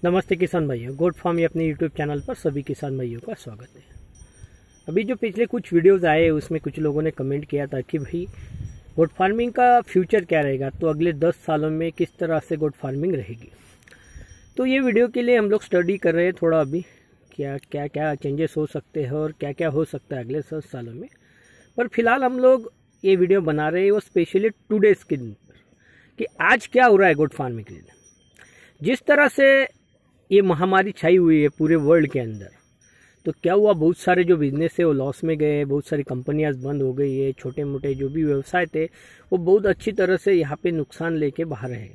नमस्ते किसान भाइयों, गोट फार्म अपने यूट्यूब चैनल पर सभी किसान भाइयों का स्वागत है। अभी जो पिछले कुछ वीडियोस आए उसमें कुछ लोगों ने कमेंट किया था कि भाई गोट फार्मिंग का फ्यूचर क्या रहेगा, तो अगले 10 सालों में किस तरह से गोट फार्मिंग रहेगी। तो ये वीडियो के लिए हम लोग स्टडी कर रहे हैं थोड़ा अभी क्या क्या चेंजेस हो सकते हैं और क्या क्या हो सकता है अगले 10 सालों में। पर फिलहाल हम लोग ये वीडियो बना रहे हैं वो स्पेशली टुडेज के दिन पर कि आज क्या हो रहा है गोट फार्मिंग के लिए। जिस तरह से ये महामारी छाई हुई है पूरे वर्ल्ड के अंदर, तो क्या हुआ, बहुत सारे जो बिजनेस है वो लॉस में गए, बहुत सारी कंपनियां बंद हो गई है, छोटे मोटे जो भी व्यवसाय थे वो बहुत अच्छी तरह से यहाँ पे नुकसान लेके बाहर है।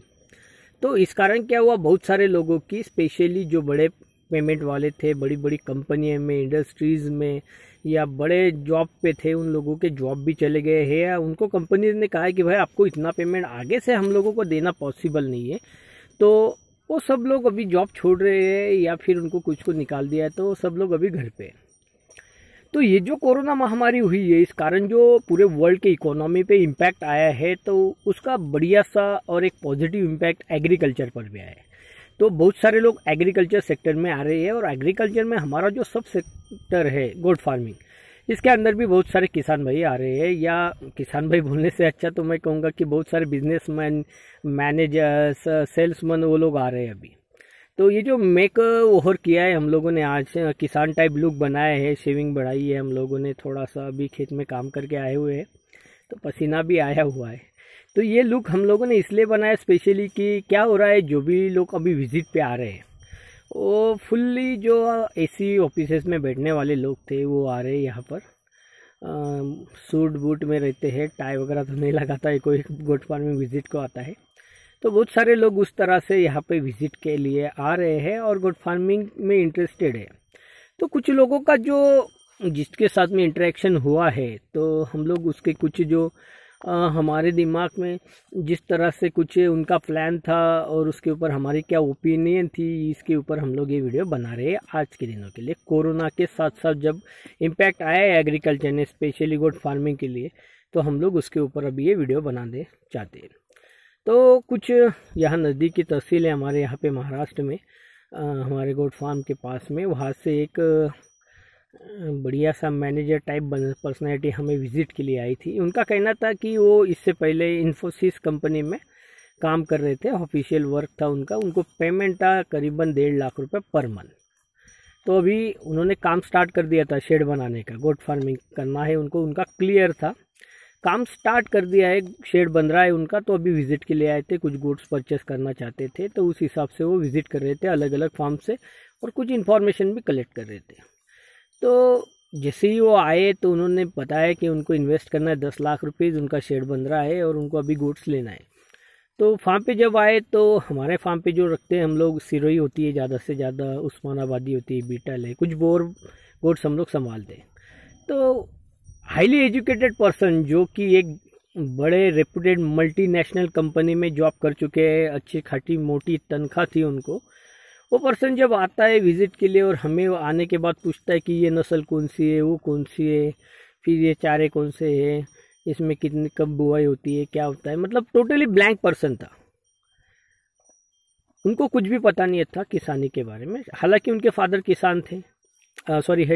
तो इस कारण क्या हुआ, बहुत सारे लोगों की स्पेशली जो बड़े पेमेंट वाले थे, बड़ी बड़ी कंपनियों में, इंडस्ट्रीज में या बड़े जॉब पे थे, उन लोगों के जॉब भी चले गए हैं या उनको कंपनी ने कहा है कि भाई आपको इतना पेमेंट आगे से हम लोगों को देना पॉसिबल नहीं है, तो वो सब लोग अभी जॉब छोड़ रहे हैं या फिर उनको कुछ को निकाल दिया है, तो सब लोग अभी घर पे। तो ये जो कोरोना महामारी हुई है, इस कारण जो पूरे वर्ल्ड के इकोनॉमी पे इम्पैक्ट आया है, तो उसका बढ़िया सा और एक पॉजिटिव इम्पैक्ट एग्रीकल्चर पर भी आया है। तो बहुत सारे लोग एग्रीकल्चर सेक्टर में आ रहे हैं और एग्रीकल्चर में हमारा जो सब सेक्टर है गोट फार्मिंग, इसके अंदर भी बहुत सारे किसान भाई आ रहे हैं, या किसान भाई बोलने से अच्छा तो मैं कहूँगा कि बहुत सारे बिजनेसमैन, मैनेजर्स, सेल्समैन वो लोग आ रहे हैं अभी। तो ये जो मेक ओवर किया है हम लोगों ने, आज किसान टाइप लुक बनाया है, शेविंग बढ़ाई है हम लोगों ने, थोड़ा सा अभी खेत में काम करके आए हुए हैं तो पसीना भी आया हुआ है। तो ये लुक हम लोगों ने इसलिए बनाया स्पेशली कि क्या हो रहा है, जो भी लोग अभी विजिट पे आ रहे हैं वो फुल्ली जो एसी ऑफिसेस में बैठने वाले लोग थे वो आ रहे हैं यहाँ पर। सूट बूट में रहते हैं, टाई वगैरह तो नहीं लगाता है कोई गोट फार्मिंग विजिट को आता है। तो बहुत सारे लोग उस तरह से यहाँ पे विजिट के लिए आ रहे हैं और गोट फार्मिंग में इंटरेस्टेड है। तो कुछ लोगों का जो जिसके साथ में इंटरेक्शन हुआ है, तो हम लोग उसके कुछ जो हमारे दिमाग में जिस तरह से कुछ उनका प्लान था और उसके ऊपर हमारी क्या ओपिनियन थी, इसके ऊपर हम लोग ये वीडियो बना रहे हैं आज के दिनों के लिए। कोरोना के साथ साथ जब इम्पैक्ट आया है एग्रीकल्चर ने स्पेशली गोट फार्मिंग के लिए, तो हम लोग उसके ऊपर अभी ये वीडियो बनाने चाहते हैं। तो कुछ यहाँ नज़दीक की तहसील है हमारे यहाँ पे महाराष्ट्र में, हमारे गोट फार्म के पास में, वहाँ से एक बढ़िया सा मैनेजर टाइप पर्सनैलिटी हमें विजिट के लिए आई थी। उनका कहना था कि वो इससे पहले इन्फोसिस कंपनी में काम कर रहे थे, ऑफिशियल वर्क था उनका, उनको पेमेंट था करीबन 1.5 लाख रुपए पर मंथ। तो अभी उन्होंने काम स्टार्ट कर दिया था शेड बनाने का, गोट फार्मिंग करना है उनको, उनका क्लियर था, काम स्टार्ट कर दिया है, शेड बन रहा है उनका। तो अभी विजिट के लिए आए थे, कुछ गुड्स परचेस करना चाहते थे, तो उस हिसाब से वो विजिट कर रहे थे अलग अलग फार्म से और कुछ इन्फॉर्मेशन भी कलेक्ट कर रहे थे। तो जैसे ही वो आए तो उन्होंने बताया कि उनको इन्वेस्ट करना है 10 लाख रुपीज़, उनका शेड बन रहा है और उनको अभी गुड्स लेना है। तो फार्म पे जब आए तो हमारे फार्म पे जो रखते हैं हम लोग, सिरोही होती है ज़्यादा से ज़्यादा, उस्मानाबादी होती है, बीटल है, कुछ बोर गुड्स हम लोग संभालते हैं। तो हाईली एजुकेटेड पर्सन जो कि एक बड़े रेपुटेड मल्टीनेशनल कंपनी में जॉब कर चुके हैं, अच्छी खाटी मोटी तनख्वाह थी उनको, वो पर्सन जब आता है विजिट के लिए और हमें आने के बाद पूछता है कि ये नस्ल कौन सी है, वो कौन सी है, फिर ये चारे कौन से हैं, इसमें कितनी कब बुआई होती है, क्या होता है, मतलब टोटली ब्लैंक पर्सन था। उनको कुछ भी पता नहीं था किसानी के बारे में। हालांकि उनके फादर किसान थे,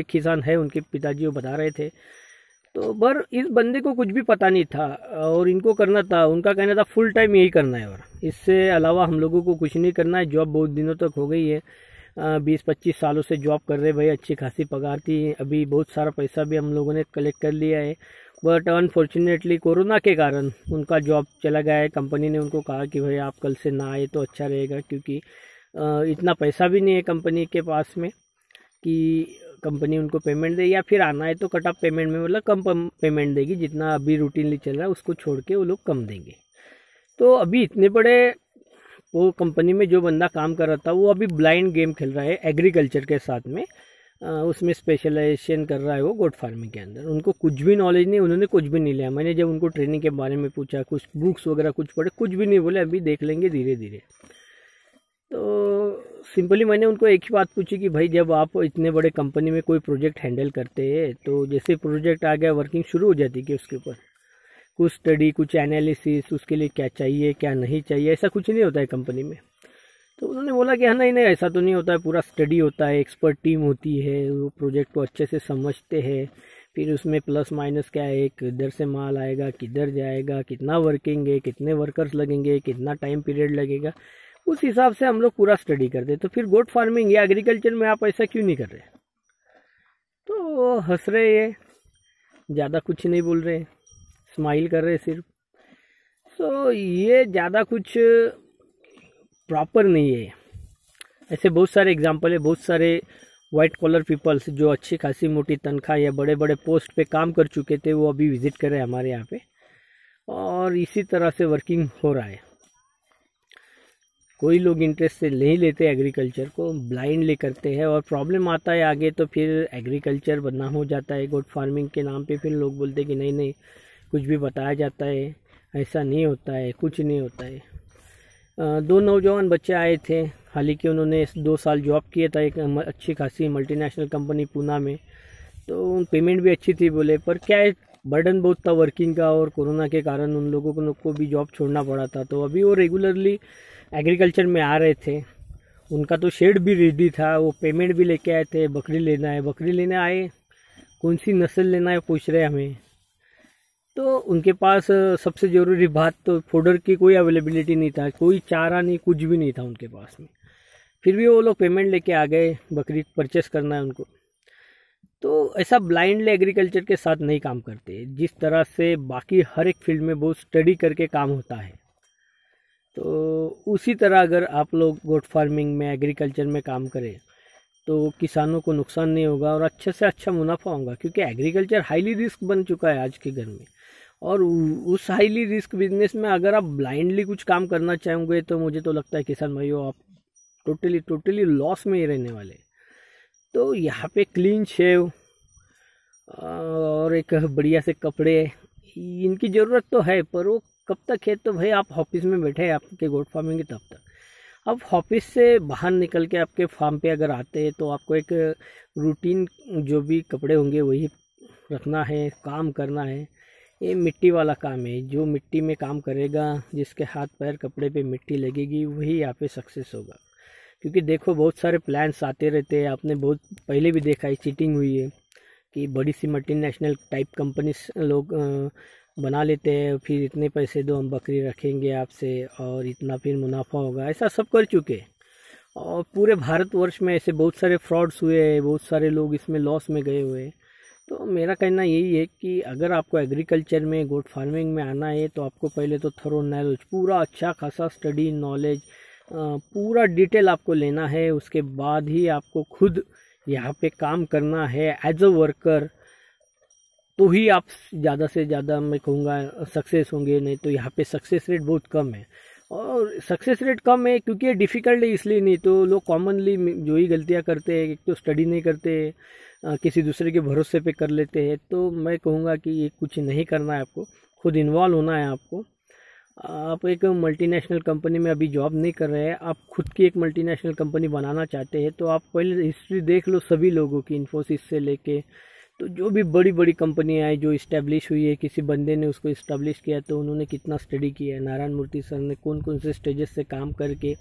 किसान है उनके पिताजी, वो बता रहे थे। तो पर इस बंदे को कुछ भी पता नहीं था और इनको करना था, उनका कहना था फुल टाइम यही करना है और इससे अलावा हम लोगों को कुछ नहीं करना है। जॉब बहुत दिनों तक हो गई है, 20-25 सालों से जॉब कर रहे भाई, अच्छी खासी पगार थी, अभी बहुत सारा पैसा भी हम लोगों ने कलेक्ट कर लिया है। बट अनफॉर्चुनेटली कोरोना के कारण उनका जॉब चला गया है। कंपनी ने उनको कहा कि भाई आप कल से ना आए तो अच्छा रहेगा, क्योंकि इतना पैसा भी नहीं है कंपनी के पास में कि कंपनी उनको पेमेंट दे, या फिर आना है तो कट ऑफ पेमेंट में, मतलब कम पेमेंट देगी, जितना अभी रूटीनली चल रहा है उसको छोड़ के वो लोग कम देंगे। तो अभी इतने बड़े वो कंपनी में जो बंदा काम कर रहा था वो अभी ब्लाइंड गेम खेल रहा है एग्रीकल्चर के साथ में, उसमें स्पेशलाइजेशन कर रहा है वो गोट फार्मिंग के अंदर। उनको कुछ भी नॉलेज नहीं, उन्होंने कुछ भी नहीं लिया। मैंने जब उनको ट्रेनिंग के बारे में पूछा, कुछ बुक्स वगैरह कुछ पढ़े, कुछ भी नहीं बोले, अभी देख लेंगे धीरे धीरे। तो सिंपली मैंने उनको एक ही बात पूछी कि भाई जब आप इतने बड़े कंपनी में कोई प्रोजेक्ट हैंडल करते हैं, तो जैसे प्रोजेक्ट आ गया वर्किंग शुरू हो जाती है कि उसके ऊपर कुछ स्टडी, कुछ एनालिसिस, उसके लिए क्या चाहिए क्या नहीं चाहिए, ऐसा कुछ नहीं होता है कंपनी में। तो उन्होंने बोला कि हाँ नहीं नहीं ऐसा तो नहीं होता है, पूरा स्टडी होता है, एक्सपर्ट टीम होती है, वो प्रोजेक्ट को अच्छे से समझते हैं, फिर उसमें प्लस माइनस क्या है, किधर से माल आएगा, किधर जाएगा, कितना वर्किंग है, कितने वर्कर्स लगेंगे, कितना टाइम पीरियड लगेगा, उस हिसाब से हम लोग पूरा स्टडी करते हैं। तो फिर गोट फार्मिंग या एग्रीकल्चर में आप ऐसा क्यों नहीं कर रहे? तो हंस रहे, ये ज़्यादा कुछ नहीं बोल रहे, स्माइल कर रहे सिर्फ। तो ये ज़्यादा कुछ प्रॉपर नहीं है। ऐसे बहुत सारे एग्जाम्पल है, बहुत सारे वाइट कॉलर पीपल्स जो अच्छी खासी मोटी तनख्वाह या बड़े बड़े पोस्ट पे काम कर चुके थे, वो अभी विजिट कर रहे हैं हमारे यहाँ पे, और इसी तरह से वर्किंग हो रहा है। कोई लोग इंटरेस्ट से नहीं लेते एग्रीकल्चर को, ब्लाइंडली करते हैं, और प्रॉब्लम आता है आगे तो फिर एग्रीकल्चर बदनाम हो जाता है गोट फार्मिंग के नाम पे। फिर लोग बोलते हैं कि नहीं नहीं कुछ भी बताया जाता है, ऐसा नहीं होता है, कुछ नहीं होता है। 2 नौजवान बच्चे आए थे, हालांकि उन्होंने 2 साल जॉब किया था एक अच्छी खासी मल्टीनेशनल कंपनी पूना में, तो पेमेंट भी अच्छी थी बोले, पर क्या है बर्डन बहुत था वर्किंग का, और कोरोना के कारण उन लोगों को भी जॉब छोड़ना पड़ा था। तो अभी वो रेगुलरली एग्रीकल्चर में आ रहे थे, उनका तो शेड भी रेडी था, वो पेमेंट भी लेके आए थे, बकरी लेना है, बकरी लेने आए, कौन सी नस्ल लेना है पूछ रहे हमें। तो उनके पास सबसे ज़रूरी बात तो फोडर की कोई अवेलेबिलिटी नहीं था, कोई चारा नहीं, कुछ भी नहीं था उनके पास में। फिर भी वो लोग पेमेंट लेके आ गए, बकरी परचेस करना है उनको। तो ऐसा ब्लाइंडली एग्रीकल्चर के साथ नहीं काम करते, जिस तरह से बाकी हर एक फील्ड में बहुत स्टडी करके काम होता है। तो उसी तरह अगर आप लोग गोट फार्मिंग में एग्रीकल्चर में काम करें तो किसानों को नुकसान नहीं होगा और अच्छे से अच्छा मुनाफा होगा, क्योंकि एग्रीकल्चर हाईली रिस्क बन चुका है आज के घर में। और उस हाईली रिस्क बिजनेस में अगर आप ब्लाइंडली कुछ काम करना चाहोगे तो मुझे तो लगता है किसान भाइयों आप टोटली लॉस में ही रहने वाले। तो यहाँ पे क्लीन शेव और एक बढ़िया से कपड़े इनकी ज़रूरत तो है, पर वो कब तक है? तो भाई आप ऑफिस में बैठे हैं आपके गोट फार्मिंग के तब तक। अब ऑफिस से बाहर निकल के आपके फार्म पे अगर आते हैं तो आपको एक रूटीन जो भी कपड़े होंगे वही रखना है, काम करना है। ये मिट्टी वाला काम है, जो मिट्टी में काम करेगा, जिसके हाथ पैर कपड़े पे मिट्टी लगेगी वही यहाँ पे सक्सेस होगा। क्योंकि देखो बहुत सारे प्लान्स आते रहते हैं, आपने बहुत पहले भी देखा है चीटिंग हुई है कि बड़ी सी मल्टीनेशनल टाइप कंपनीज लोग बना लेते हैं, फिर इतने पैसे दो हम बकरी रखेंगे आपसे और इतना फिर मुनाफा होगा, ऐसा सब कर चुके। और पूरे भारतवर्ष में ऐसे बहुत सारे फ्रॉड्स हुए हैं, बहुत सारे लोग इसमें लॉस में गए हुए हैं। तो मेरा कहना यही है कि अगर आपको एग्रीकल्चर में गोट फार्मिंग में आना है तो आपको पहले तो थरो नॉलेज, पूरा अच्छा खासा स्टडी नॉलेज, पूरा डिटेल आपको लेना है। उसके बाद ही आपको खुद यहाँ पे काम करना है एज अ वर्कर, तो ही आप ज़्यादा से ज़्यादा मैं कहूँगा सक्सेस होंगे। नहीं तो यहाँ पे सक्सेस रेट बहुत कम है। और सक्सेस रेट कम है क्योंकि ये डिफ़िकल्ट है इसलिए नहीं, तो लोग कॉमनली जो ही गलतियाँ करते हैं, एक तो स्टडी नहीं करते, किसी दूसरे के भरोसे पे कर लेते हैं। तो मैं कहूँगा कि ये कुछ नहीं करना है, आपको खुद इन्वॉल्व होना है। आपको आप एक मल्टीनेशनल कंपनी में अभी जॉब नहीं कर रहे हैं, आप खुद की एक मल्टीनेशनल कंपनी बनाना चाहते हैं, तो आप पहले हिस्ट्री देख लो सभी लोगों की, इन्फोसिस से लेके तो जो भी बड़ी बड़ी कंपनियां हैं जो इस्टेब्लिश हुई है, किसी बंदे ने उसको इस्टेब्लिश किया तो उन्होंने कितना स्टडी किया है। नारायण मूर्ति सर ने कौन कौन से स्टेजेस से काम करके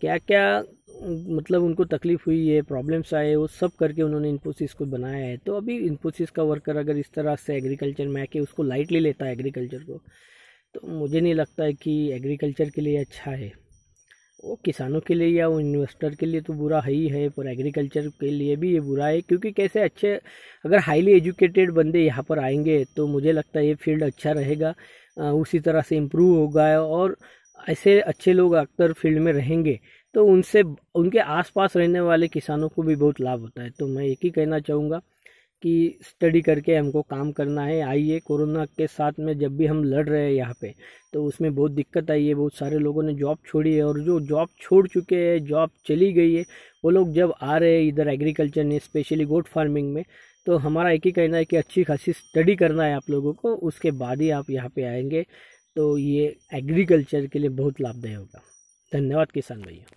क्या क्या मतलब उनको तकलीफ हुई है, प्रॉब्लम्स आए, वो सब करके उन्होंने इन्फोसिस को बनाया है। तो अभी इन्फोसिस का वर्कर अगर इस तरह से एग्रीकल्चर में आके उसको लाइटली लेता है एग्रीकल्चर को, तो मुझे नहीं लगता है कि एग्रीकल्चर के लिए अच्छा है। वो किसानों के लिए या वो इन्वेस्टर के लिए तो बुरा ही है, पर एग्रीकल्चर के लिए भी ये बुरा है। क्योंकि कैसे अच्छे अगर हाईली एजुकेटेड बंदे यहाँ पर आएंगे तो मुझे लगता है ये फील्ड अच्छा रहेगा, उसी तरह से इम्प्रूव होगा। और ऐसे अच्छे लोग अक्सर फील्ड में रहेंगे तो उनसे उनके आसपास रहने वाले किसानों को भी बहुत लाभ होता है। तो मैं एक ही कहना चाहूँगा कि स्टडी करके हमको काम करना है। आइए, कोरोना के साथ में जब भी हम लड़ रहे हैं यहाँ पे, तो उसमें बहुत दिक्कत आई है, बहुत सारे लोगों ने जॉब छोड़ी है, और जो जॉब छोड़ चुके हैं, जॉब चली गई है, वो लोग जब आ रहे हैं इधर एग्रीकल्चर में, स्पेशली गोट फार्मिंग में, तो हमारा एक ही कहना है कि अच्छी खासी स्टडी करना है आप लोगों को, उसके बाद ही आप यहाँ पे आएंगे तो ये एग्रीकल्चर के लिए बहुत लाभदायक होगा। धन्यवाद किसान भैया।